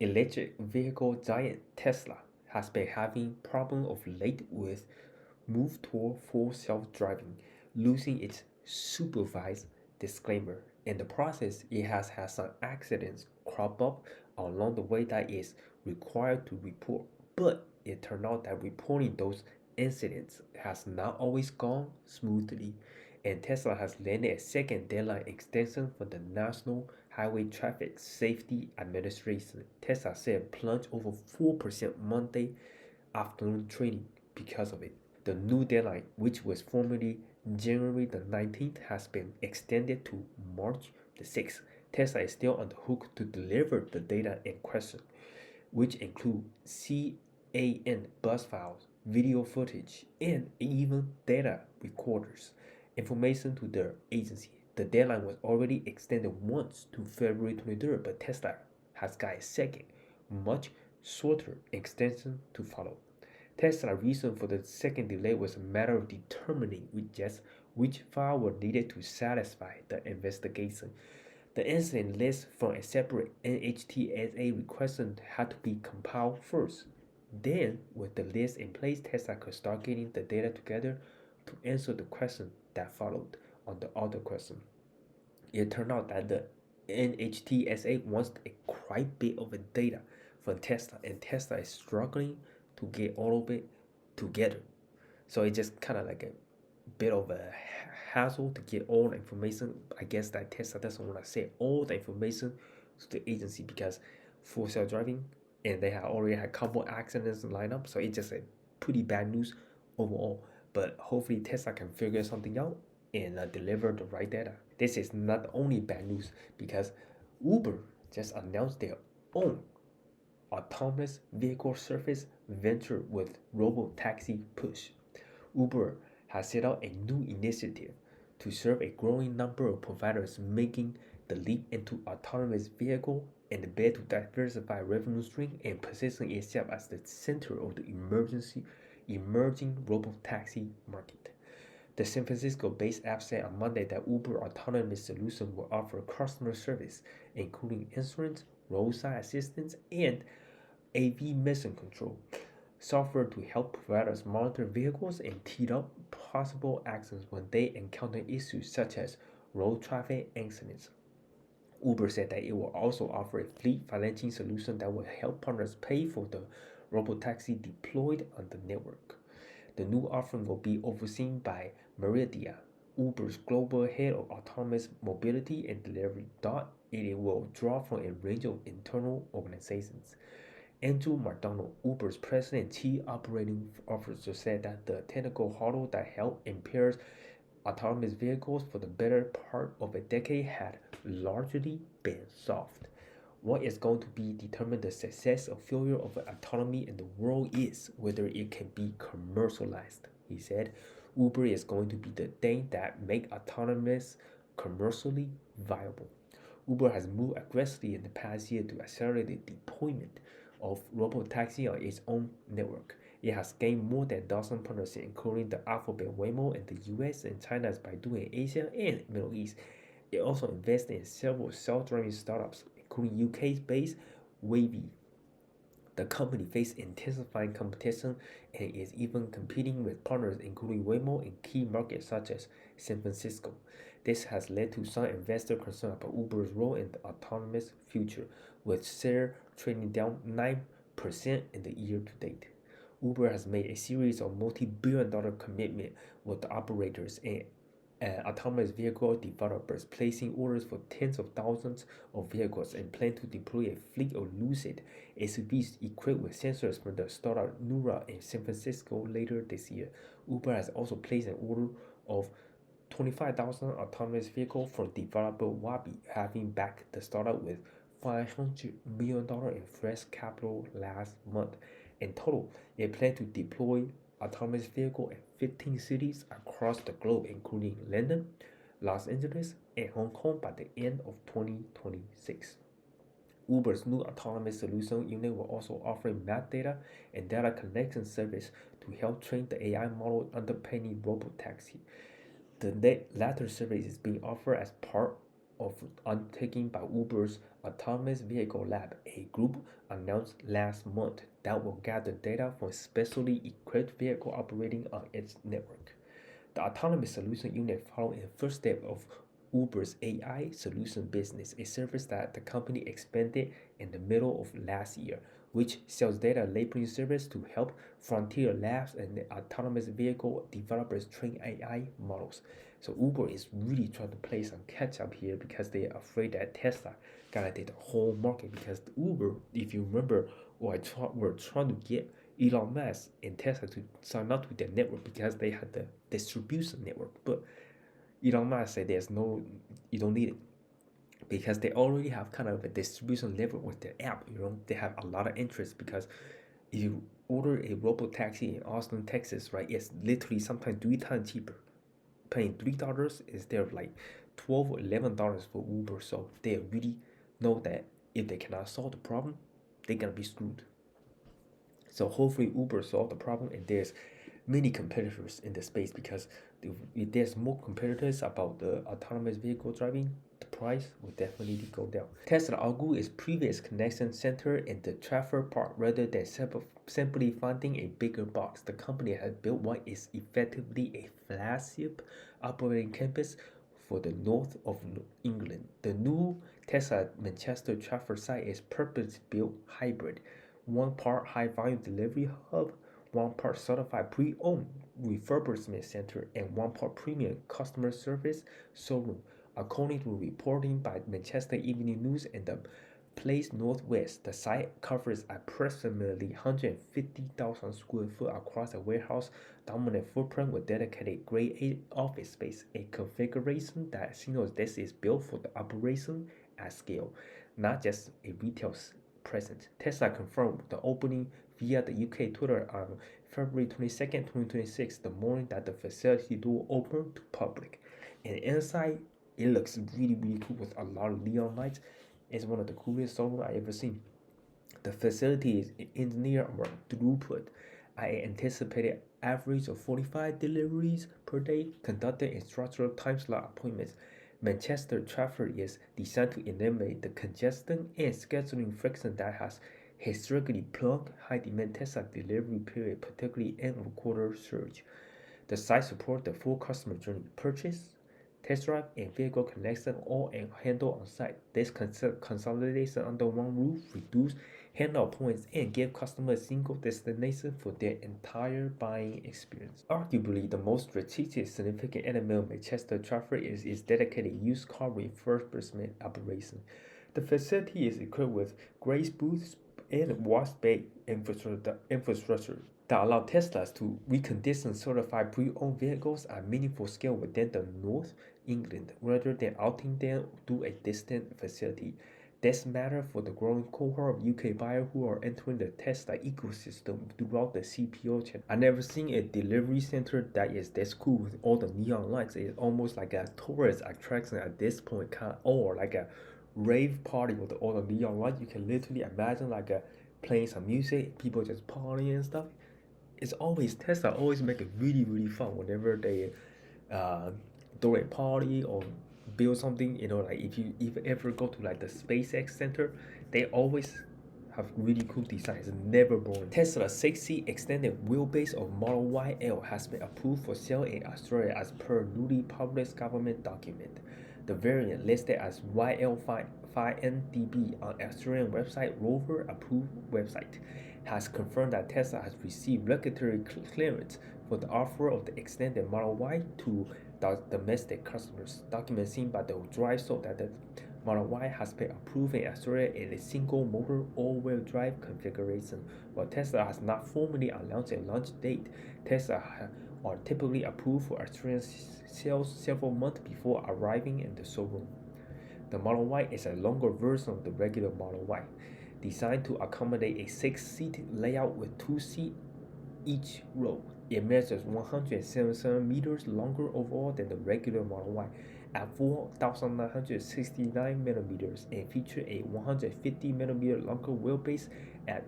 Electric vehicle giant Tesla has been having problems of late with move toward full self-driving, losing its supervised disclaimer. In the process, it has had some accidents crop up along the way that is required to report. But it turned out that reporting those incidents has not always gone smoothly, and Tesla has landed a second deadline extension for the National Highway Traffic Safety Administration. Tesla said plunged over 4% Monday afternoon trading because of it. The new deadline, which was formerly January the 19th, has been extended to March the 6th. Tesla is still on the hook to deliver the data in question, which include CAN bus files, video footage, and even data recorders information to their agency. The deadline was already extended once to February 23rd, but Tesla has got a second, much shorter extension to follow. Tesla's reason for the second delay was a matter of determining which files were needed to satisfy the investigation. The incident list from a separate NHTSA request had to be compiled first. Then, with the list in place, Tesla could start getting the data together to answer the question that followed on the other question. It turned out that the NHTSA wants a quite bit of data from Tesla, and Tesla is struggling to get all of it together. So it's just kind of like a bit of a hassle to get all the information. I guess that Tesla doesn't want to say all the information to the agency because full self driving, and they have already had a couple accidents lined up. So it's just a pretty bad news overall. But hopefully Tesla can figure something out and deliver the right data. This is not only bad news because Uber just announced their own autonomous vehicle service venture with robo-taxi push. Uber has set out a new initiative to serve a growing number of providers making the leap into autonomous vehicle and the bid to diversify revenue stream and position itself as the center of the emerging robo-taxi market. The San Francisco-based app said on Monday that Uber autonomous solution will offer customer service, including insurance, roadside assistance, and AV mission control software to help providers monitor vehicles and tee up possible actions when they encounter issues such as road traffic incidents. Uber said that it will also offer a fleet financing solution that will help partners pay for the robotaxi deployed on the network. The new offering will be overseen by Meridia, Uber's global head of autonomous mobility and delivery. It will draw from a range of internal organizations. Andrew McDonald, Uber's president and chief operating officer, said that the technical hurdle that held impairs autonomous vehicles for the better part of a decade had largely been solved. What is going to be determine the success or failure of autonomy in the world is whether it can be commercialized. He said, Uber is going to be the thing that make autonomous commercially viable. Uber has moved aggressively in the past year to accelerate the deployment of robotaxi on its own network. It has gained more than a dozen partners, including the Alphabet Waymo in the US and China's Baidu in Asia and Middle East. It also invested in several self-driving startups, including UK-based Wavy. The company faces intensifying competition and is even competing with partners including Waymo in key markets such as San Francisco. This has led to some investor concern about Uber's role in the autonomous future, with share trading down 9% in the year to date. Uber has made a series of multi-billion-dollar commitments with the operators and autonomous vehicle developers, placing orders for tens of thousands of vehicles and plan to deploy a fleet of Lucid SUVs equipped with sensors from the startup Nura in San Francisco later this year. Uber has also placed an order of 25,000 autonomous vehicles from developer Wabi, having backed the startup with $500 million in fresh capital last month. In total, they plan to deploy autonomous vehicles in 15 cities across the globe, including London, Los Angeles, and Hong Kong by the end of 2026. Uber's new autonomous solution unit will also offer map data and data connection service to help train the AI model underpinning robotaxi. The latter service is being offered as part of undertaking by Uber's Autonomous Vehicle Lab, a group announced last month that will gather data from specially equipped vehicles operating on its network. The Autonomous Solution Unit followed in the first step of Uber's AI solution business, a service that the company expanded in the middle of last year, which sells data labeling service to help frontier labs and autonomous vehicle developers train AI models. So Uber is really trying to play some catch up here because they're afraid that Tesla gonna take the whole market. Because Uber, if you remember, were trying to get Elon Musk and Tesla to sign up with their network because they had the distribution network. But Elon Musk said you don't need it because they already have kind of a distribution network with their app. They have a lot of interest because if you order a robo taxi in Austin, Texas, right, it's literally sometimes 3 times cheaper. Paying $3 instead of like $12 or $11 for Uber. So they really know that if they cannot solve the problem, they're gonna be screwed. So hopefully Uber solved the problem and there's many competitors in the space because if there's more competitors about the autonomous vehicle driving, the price will definitely go down. Tesla argued its previous connection center in the Trafford Park rather than simply finding a bigger box. The company has built what is effectively a flagship operating campus for the north of England. The new Tesla Manchester Trafford site is purpose-built hybrid, one part high-volume delivery hub, one part certified pre-owned refurbishment center, and one part premium customer service showroom. According to reporting by Manchester Evening News and the Place Northwest, the site covers approximately 150,000 square foot across a warehouse dominant footprint with dedicated Grade A office space, a configuration that signals this is built for the operation at scale, not just a retail presence. Tesla confirmed the opening via the UK Twitter on February 22nd, 2026, the morning that the facility door opened to public. And inside, it looks really, really cool with a lot of neon lights. It's one of the coolest showrooms I ever seen. The facility is engineered around throughput. I anticipated average of 45 deliveries per day conducted in structural time slot appointments. Manchester Trafford is designed to eliminate the congestion and scheduling friction that has historically plagued high-demand Tesla delivery period, particularly end-of-quarter surge. The site supports the full customer journey: purchase, test drive, and vehicle connection all handled on site. This consolidation under one roof reduces handout points and give customers a single destination for their entire buying experience. Arguably, the most strategic significant element of Manchester Trafford is its dedicated used car refurbishment operation. The facility is equipped with grace booths and wash bay infrastructure that allow Teslas to recondition certified pre-owned vehicles at meaningful scale within the North England rather than outing them to a distant facility. This matters for the growing cohort of UK buyers who are entering the Tesla ecosystem throughout the CPO channel. I've never seen a delivery center that is this cool with all the neon lights. It's almost like a tourist attraction at this point, or like a rave party with all the neon lights. You can literally imagine like playing some music, people just partying and stuff. It's always Tesla always make it really, really fun whenever they throw a party or build something. Like if you ever go to like the SpaceX Center, they always have really cool designs. Never boring. Tesla's 6-seat extended wheelbase of Model Y L has been approved for sale in Australia as per newly published government document. The variant listed as YL5NDB on Australian website Rover approved website has confirmed that Tesla has received regulatory clearance for the offer of the extended Model Y to domestic customers. Documents seen by the drive show that the Model Y has been approved in Australia in a single motor all-wheel drive configuration. While Tesla has not formally announced a launch date, Tesla are typically approved for Australian sales several months before arriving in the showroom. The Model Y is a longer version of the regular Model Y, designed to accommodate a 6-seat layout with 2 seats each row. It measures 177 meters longer overall than the regular Model Y at 4,969 millimeters and features a 150 millimeter longer wheelbase at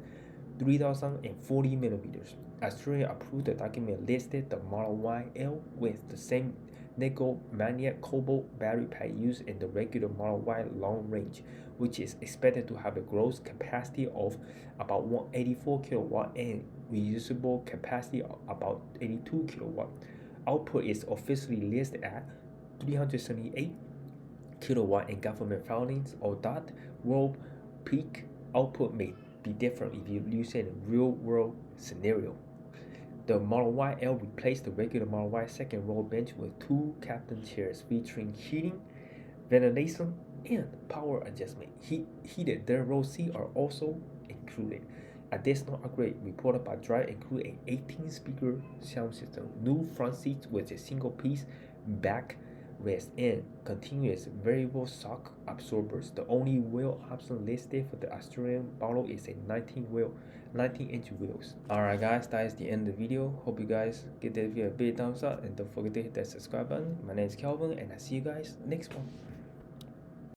3,040 millimeters. Australia approved the document listed the Model Y L with the same nickel magnet cobalt battery pack used in the regular Model Y long range, which is expected to have a gross capacity of about 184 kilowatt and reusable capacity of about 82 kilowatt. Output is officially listed at 378 kilowatt in government filings, although world peak output may be different if you use it in a real-world scenario. The Model Y-L replaced the regular Model Y second row bench with two captain chairs featuring heating, ventilation, and power adjustment. Heated third row seats are also included. Additional upgrade reported by Drive include an 18-speaker sound system, new front seats with a single-piece back rest, and continuous variable shock absorbers. The only wheel option listed for the Australian model is a 19-inch wheels. Alright guys, that is the end of the video. Hope you guys give this video a big thumbs up and don't forget to hit that subscribe button. My name is Kelvin and I see you guys next one.